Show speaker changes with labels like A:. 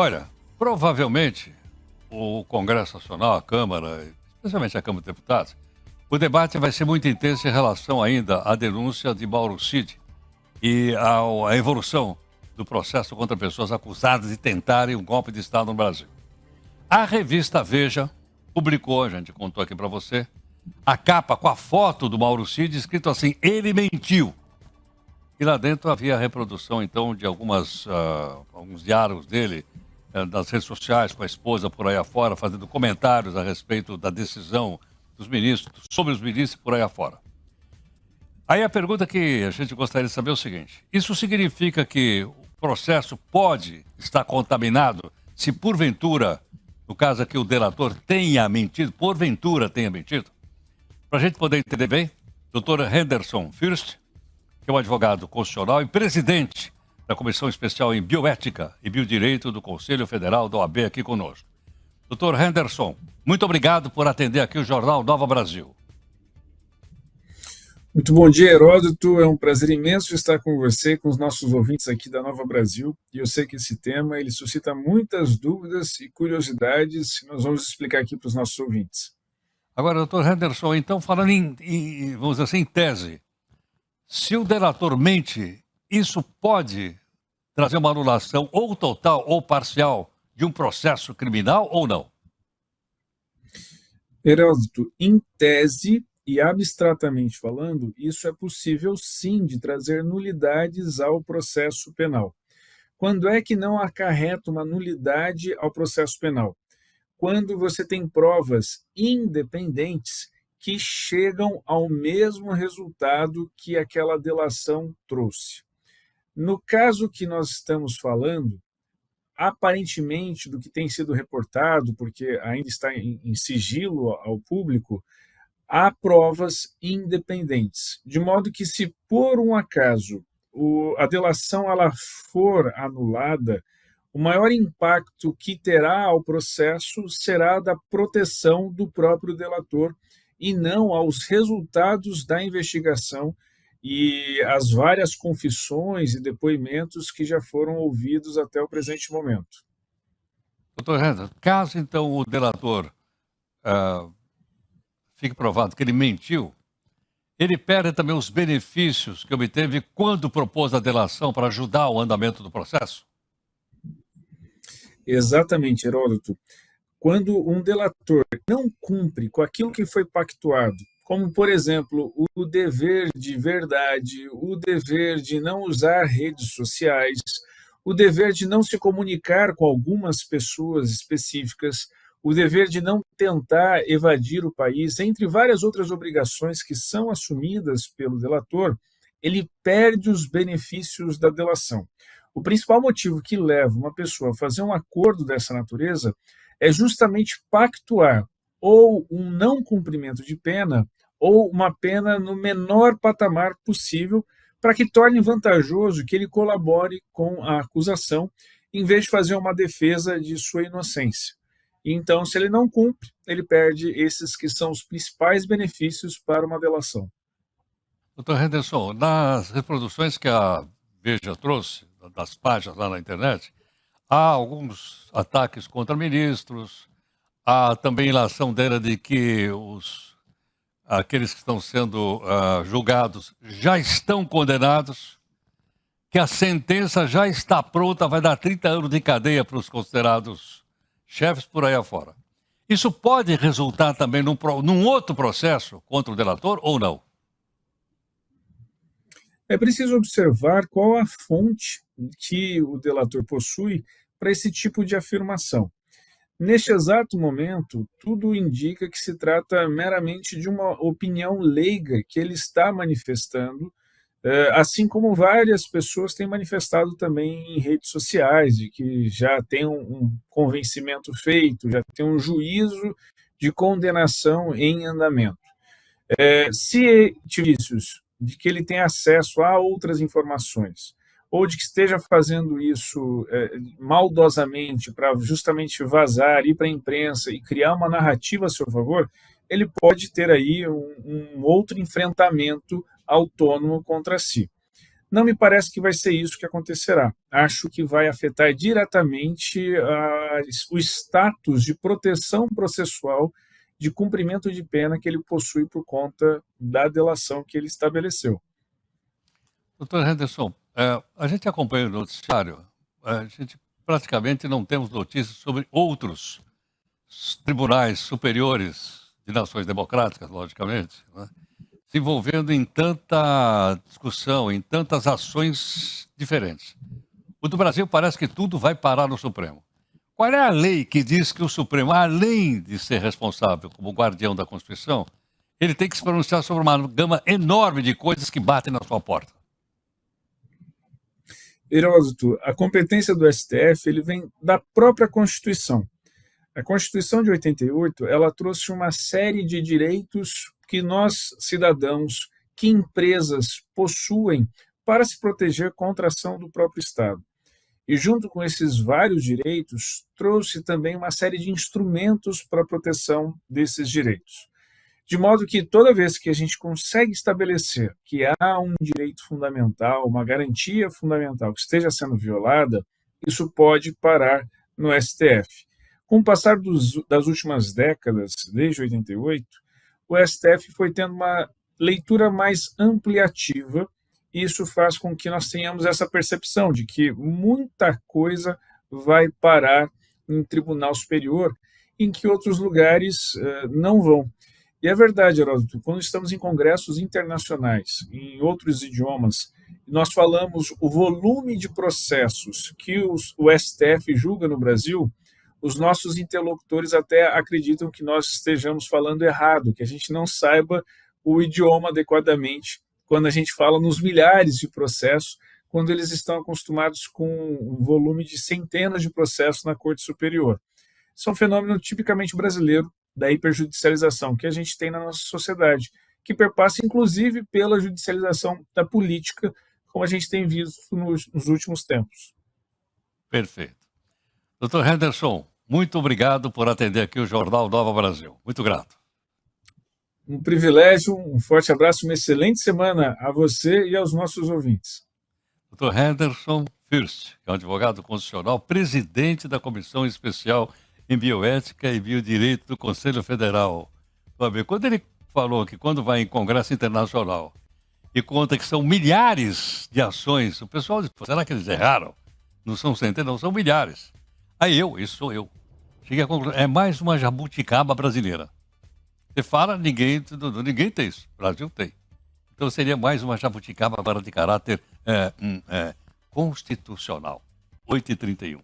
A: Olha, provavelmente o Congresso Nacional, a Câmara, especialmente a Câmara de Deputados, o debate vai ser muito intenso em relação ainda à denúncia de Mauro Cid e à evolução do processo contra pessoas acusadas de tentarem um golpe de Estado no Brasil. A revista Veja publicou, a gente contou aqui para você, a capa com a foto do Mauro Cid, escrito assim: ele mentiu. E lá dentro havia a reprodução, então, de alguns diálogos dele nas redes sociais com a esposa por aí afora, fazendo comentários a respeito da decisão dos ministros, sobre os ministros por aí afora. Aí a pergunta que a gente gostaria de saber é o seguinte: isso significa que o processo pode estar contaminado se porventura, no caso aqui, o delator tenha mentido, porventura tenha mentido? Para a gente poder entender bem, doutor Henderson Fürst, que é um advogado constitucional e presidente da Comissão Especial em Bioética e Biodireito do Conselho Federal da OAB aqui conosco. Doutor Henderson, muito obrigado por atender aqui o Jornal Nova Brasil.
B: Muito bom dia, Heródoto. É um prazer imenso estar com você, com os nossos ouvintes aqui da Nova Brasil. E eu sei que esse tema ele suscita muitas dúvidas e curiosidades que nós vamos explicar aqui para os nossos ouvintes.
A: Agora, doutor Henderson, então, falando vamos dizer assim, em tese, se o delator mente, isso pode trazer uma anulação ou total ou parcial de um processo criminal ou não?
B: Heródoto, em tese e abstratamente falando, isso é possível sim de trazer nulidades ao processo penal. Quando é que não acarreta uma nulidade ao processo penal? Quando você tem provas independentes que chegam ao mesmo resultado que aquela delação trouxe. No caso que nós estamos falando, aparentemente, do que tem sido reportado, porque ainda está em sigilo ao público, há provas independentes, de modo que se por um acaso a delação ela for anulada, o maior impacto que terá ao processo será da proteção do próprio delator e não aos resultados da investigação e as várias confissões e depoimentos que já foram ouvidos até o presente momento.
A: Doutor Henderson, caso então o delator fique provado que ele mentiu, ele perde também os benefícios que obteve quando propôs a delação para ajudar o andamento do processo?
B: Exatamente, Heródoto. Quando um delator não cumpre com aquilo que foi pactuado, como, por exemplo, o dever de verdade, o dever de não usar redes sociais, o dever de não se comunicar com algumas pessoas específicas, o dever de não tentar evadir o país, entre várias outras obrigações que são assumidas pelo delator, ele perde os benefícios da delação. O principal motivo que leva uma pessoa a fazer um acordo dessa natureza é justamente pactuar ou um não cumprimento de pena ou uma pena no menor patamar possível para que torne vantajoso que ele colabore com a acusação em vez de fazer uma defesa de sua inocência. Então, se ele não cumpre, ele perde esses que são os principais benefícios para uma delação.
A: Doutor Henderson, nas reproduções que a Veja trouxe, das páginas lá na internet, há alguns ataques contra ministros, há também ilação dela de que aqueles que estão sendo julgados já estão condenados, que a sentença já está pronta, vai dar 30 anos de cadeia para os considerados chefes por aí afora. Isso pode resultar também num outro processo contra o delator ou não?
B: É preciso observar qual a fonte que o delator possui para esse tipo de afirmação. Neste exato momento, tudo indica que se trata meramente de uma opinião leiga que ele está manifestando, assim como várias pessoas têm manifestado também em redes sociais, de que já tem um convencimento feito, já tem um juízo de condenação em andamento. Se indícios de que ele tem acesso a outras informações, ou de que esteja fazendo isso maldosamente para justamente vazar, ir para a imprensa e criar uma narrativa a seu favor, ele pode ter aí um outro enfrentamento autônomo contra si. Não me parece que vai ser isso que acontecerá. Acho que vai afetar diretamente o status de proteção processual de cumprimento de pena que ele possui por conta da delação que ele estabeleceu.
A: Doutor Henderson, a gente acompanha o noticiário, a gente praticamente não temos notícias sobre outros tribunais superiores de nações democráticas, logicamente, né, se envolvendo em tanta discussão, em tantas ações diferentes. O do Brasil parece que tudo vai parar no Supremo. Qual é a lei que diz que o Supremo, além de ser responsável como guardião da Constituição, ele tem que se pronunciar sobre uma gama enorme de coisas que batem na sua porta?
B: Heródoto, a competência do STF ele vem da própria Constituição. A Constituição de 88, ela trouxe uma série de direitos que nós, cidadãos, que empresas possuem para se proteger contra a ação do próprio Estado. E junto com esses vários direitos, trouxe também uma série de instrumentos para a proteção desses direitos. De modo que toda vez que a gente consegue estabelecer que há um direito fundamental, uma garantia fundamental que esteja sendo violada, isso pode parar no STF. Com o passar das últimas décadas, desde 88, o STF foi tendo uma leitura mais ampliativa, e isso faz com que nós tenhamos essa percepção de que muita coisa vai parar em tribunal superior, em que outros lugares não vão. E é verdade, Heródoto, quando estamos em congressos internacionais, em outros idiomas, nós falamos o volume de processos que o STF julga no Brasil, os nossos interlocutores até acreditam que nós estejamos falando errado, que a gente não saiba o idioma adequadamente quando a gente fala nos milhares de processos, quando eles estão acostumados com um volume de centenas de processos na Corte Superior. Isso é um fenômeno tipicamente brasileiro da hiperjudicialização que a gente tem na nossa sociedade, que perpassa inclusive pela judicialização da política, como a gente tem visto nos últimos tempos.
A: Perfeito. Doutor Henderson, muito obrigado por atender aqui o Jornal Nova Brasil. Muito grato.
B: Um privilégio, um forte abraço, uma excelente semana a você e aos nossos ouvintes.
A: Doutor Henderson Fürst, que é um advogado constitucional, presidente da Comissão Especial em Bioética e Biodireito do Conselho Federal. Quando ele falou que quando vai em congresso internacional e conta que são milhares de ações, o pessoal diz, será que eles erraram? Não são centenas, não, são milhares. Aí isso sou eu. Cheguei à conclusão, é mais uma jabuticaba brasileira. Você fala, ninguém tem isso. O Brasil tem. Então seria mais uma jabuticaba agora de caráter constitucional. 8h31.